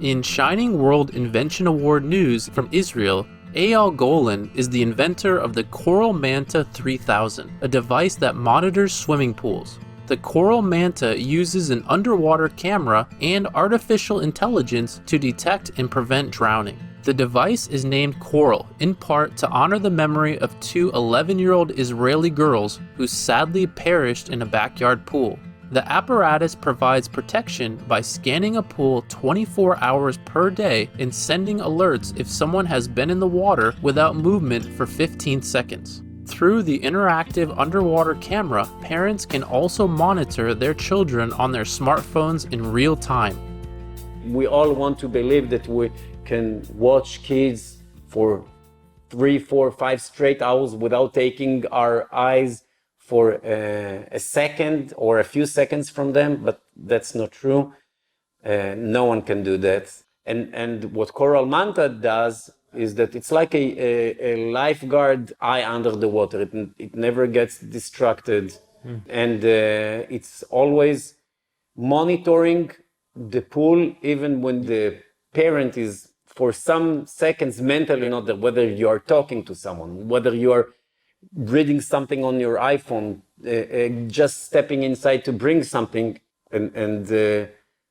In Shining World Invention Award news from Israel, Eyal Golan is the inventor of the Coral Manta 3000, a device that monitors swimming pools. The Coral Manta uses an underwater camera and artificial intelligence to detect and prevent drowning. The device is named Coral, in part to honor the memory of two 11-year-old Israeli girls who sadly perished in a backyard pool. The apparatus provides protection by scanning a pool 24 hours per day and sending alerts if someone has been in the water without movement for 15 seconds. Through the interactive underwater camera, parents can also monitor their children on their smartphones in real time. We all want to believe that we can watch kids for 3, 4, 5 straight hours without taking our eyes for a second or a few seconds from them, but that's not true. No one can do that. And what Coral Manta does is that it's like a lifeguard eye under the water. It never gets distracted. And it's always monitoring the pool, even when the parent is for some seconds mentally not there, whether you are talking to someone, whether you are reading something on your iPhone, just stepping inside to bring something, and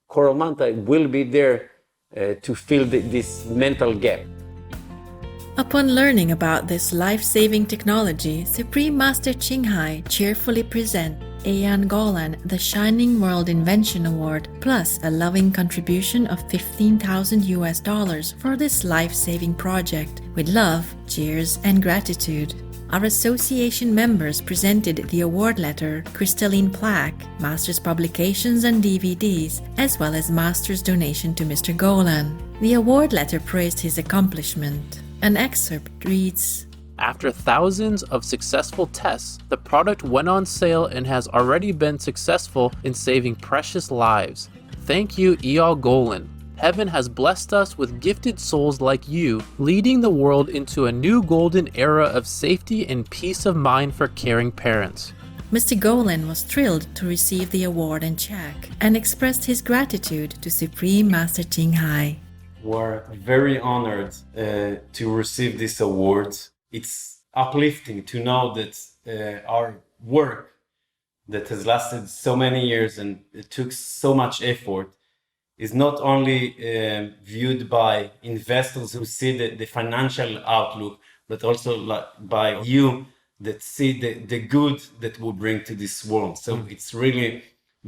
Coral Manta will be there to fill this mental gap. Upon learning about this life-saving technology, Supreme Master Ching cheerfully present Eyal Golan the Shining World Invention Award plus a loving contribution of $15,000 for this life-saving project. With love, cheers, and gratitude. Our association members presented the award letter, crystalline plaque, master's publications and DVDs, as well as master's donation to Mr. Golan. The award letter praised his accomplishment. An excerpt reads, After thousands of successful tests, the product went on sale and has already been successful in saving precious lives. Thank you, Eyal Golan. Heaven has blessed us with gifted souls like you, leading the world into a new golden era of safety and peace of mind for caring parents. Mr. Golan was thrilled to receive the award and check and expressed his gratitude to Supreme Master Ching. We're very honored to receive this award. It's uplifting to know that our work that has lasted so many years and it took so much effort is not only viewed by investors who see the financial outlook, but also by you that see the good that we bring to this world. So it's really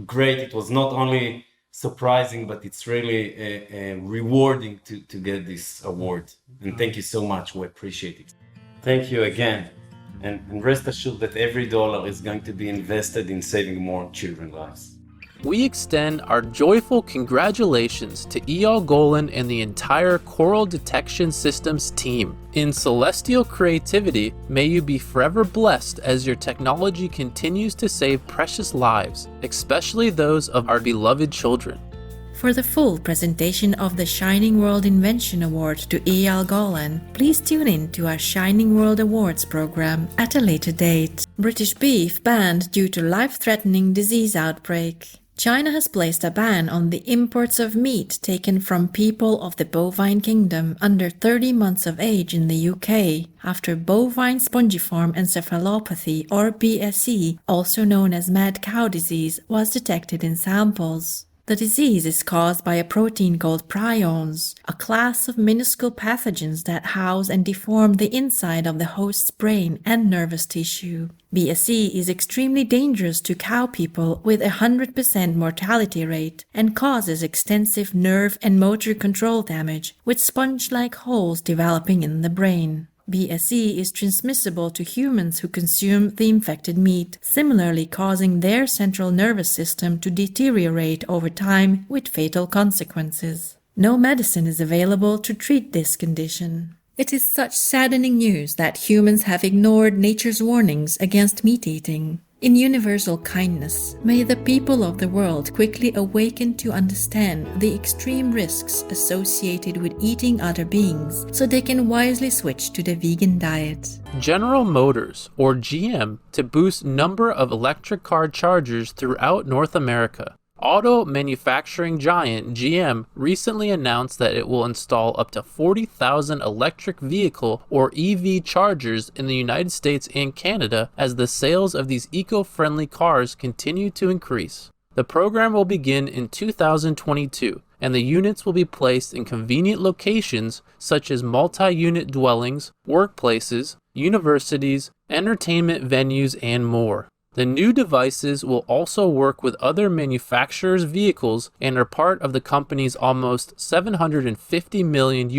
great. It was not only surprising, but it's really rewarding to get this award. And thank you so much. We appreciate it. Thank you again. And rest assured that every dollar is going to be invested in saving more children's lives. We extend our joyful congratulations to Eyal Golan and the entire Coral Detection Systems team. In celestial creativity, may you be forever blessed as your technology continues to save precious lives, especially those of our beloved children. For the full presentation of the Shining World Invention Award to Eyal Golan, please tune in to our Shining World Awards program at a later date. British beef banned due to life-threatening disease outbreak. China has placed a ban on the imports of meat taken from people of the bovine kingdom under 30 months of age in the UK after bovine spongiform encephalopathy or BSE, also known as mad cow disease, was detected in samples. The disease is caused by a protein called prions, a class of minuscule pathogens that house and deform the inside of the host's brain and nervous tissue. BSE is extremely dangerous to cow people with a 100% mortality rate and causes extensive nerve and motor control damage, with sponge-like holes developing in the brain. BSE is transmissible to humans who consume the infected meat, similarly causing their central nervous system to deteriorate over time with fatal consequences. No medicine is available to treat this condition. It is such saddening news that humans have ignored nature's warnings against meat eating. In universal kindness, may the people of the world quickly awaken to understand the extreme risks associated with eating other beings so they can wisely switch to the vegan diet. General Motors, or GM, to boost number of electric car chargers throughout North America. Auto manufacturing giant GM recently announced that it will install up to 40,000 electric vehicle or EV chargers in the United States and Canada as the sales of these eco-friendly cars continue to increase. The program will begin in 2022, and the units will be placed in convenient locations such as multi-unit dwellings, workplaces, universities, entertainment venues, and more. The new devices will also work with other manufacturers' vehicles and are part of the company's almost $750 million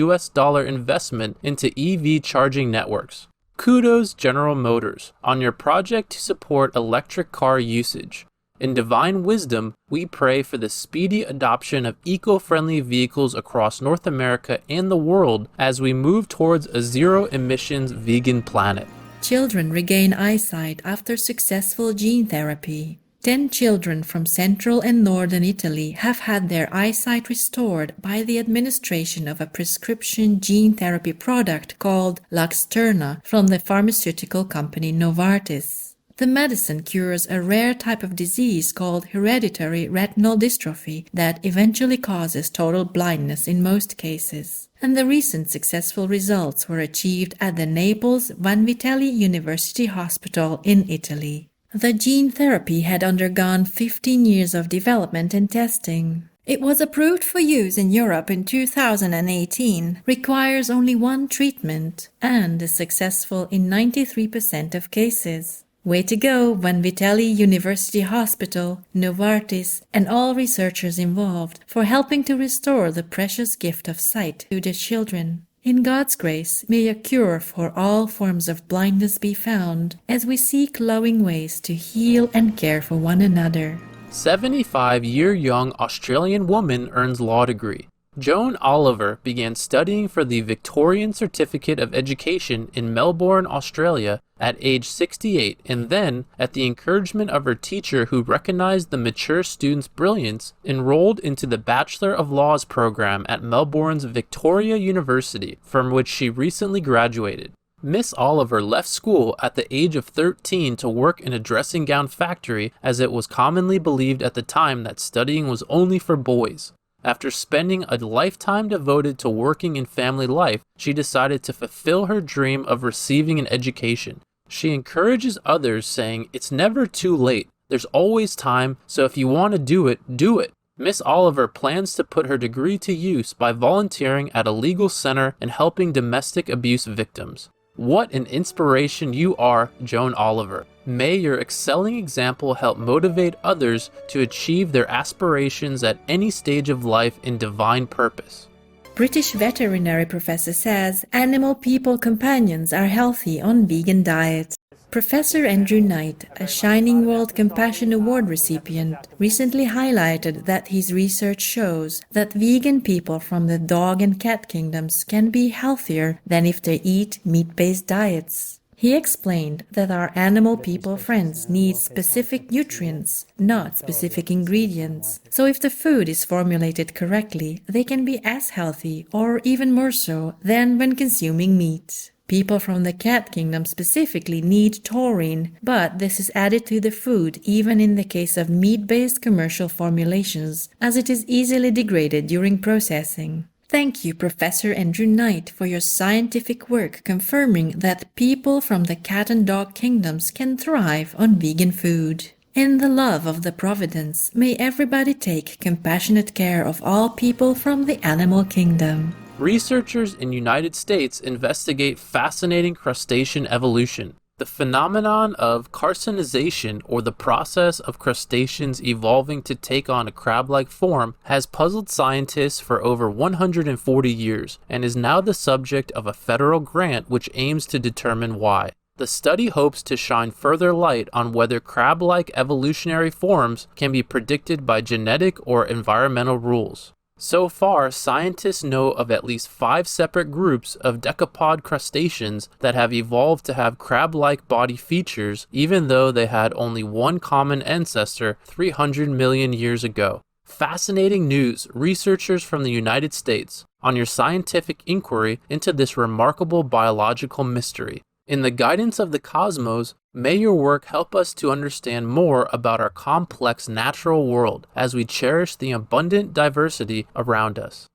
investment into EV charging networks. Kudos General Motors on your project to support electric car usage. In divine wisdom, we pray for the speedy adoption of eco-friendly vehicles across North America and the world as we move towards a zero-emissions vegan planet. Children regain eyesight after successful gene therapy. 10 children from central and northern Italy have had their eyesight restored by the administration of a prescription gene therapy product called Luxturna from the pharmaceutical company Novartis. The medicine cures a rare type of disease called hereditary retinal dystrophy that eventually causes total blindness in most cases. And the recent successful results were achieved at the Naples Vanvitelli University Hospital in Italy. The gene therapy had undergone 15 years of development and testing. It was approved for use in Europe in 2018, requires only one treatment, and is successful in 93% of cases. Way to go, Vanvitelli University Hospital, Novartis, and all researchers involved for helping to restore the precious gift of sight to the children. In God's grace, may a cure for all forms of blindness be found as we seek loving ways to heal and care for one another. 75-year-young Australian woman earns law degree. Joan Oliver began studying for the Victorian Certificate of Education in Melbourne, Australia at age 68, and then, at the encouragement of her teacher who recognized the mature student's brilliance, enrolled into the Bachelor of Laws program at Melbourne's Victoria University, from which she recently graduated. Miss Oliver left school at the age of 13 to work in a dressing gown factory, as it was commonly believed at the time that studying was only for boys. After spending a lifetime devoted to working in family life, she decided to fulfill her dream of receiving an education. She encourages others, saying, "It's never too late. There's always time, so if you want to do it, do it." Miss Oliver plans to put her degree to use by volunteering at a legal center and helping domestic abuse victims. What an inspiration you are, Joan Oliver. May your excelling example help motivate others to achieve their aspirations at any stage of life in divine purpose. British veterinary professor says animal-people companions are healthy on vegan diets. Professor Andrew Knight, a Shining World Compassion Award recipient, recently highlighted that his research shows that vegan people from the dog and cat kingdoms can be healthier than if they eat meat-based diets. He explained that our animal people friends need specific nutrients, not specific ingredients. So if the food is formulated correctly, they can be as healthy, or even more so, than when consuming meat. People from the cat kingdom specifically need taurine, but this is added to the food even in the case of meat-based commercial formulations, as it is easily degraded during processing. Thank you, Professor Andrew Knight, for your scientific work confirming that people from the cat and dog kingdoms can thrive on vegan food. In the love of the Providence, may everybody take compassionate care of all people from the animal kingdom. Researchers in United States investigate fascinating crustacean evolution. The phenomenon of carcinization, or the process of crustaceans evolving to take on a crab-like form, has puzzled scientists for over 140 years and is now the subject of a federal grant which aims to determine why. The study hopes to shine further light on whether crab-like evolutionary forms can be predicted by genetic or environmental rules. So far, scientists know of at least 5 separate groups of decapod crustaceans that have evolved to have crab-like body features, even though they had only one common ancestor 300 million years ago. Fascinating news, researchers from the United States, on your scientific inquiry into this remarkable biological mystery. In the guidance of the cosmos, May your work help us to understand more about our complex natural world as we cherish the abundant diversity around us.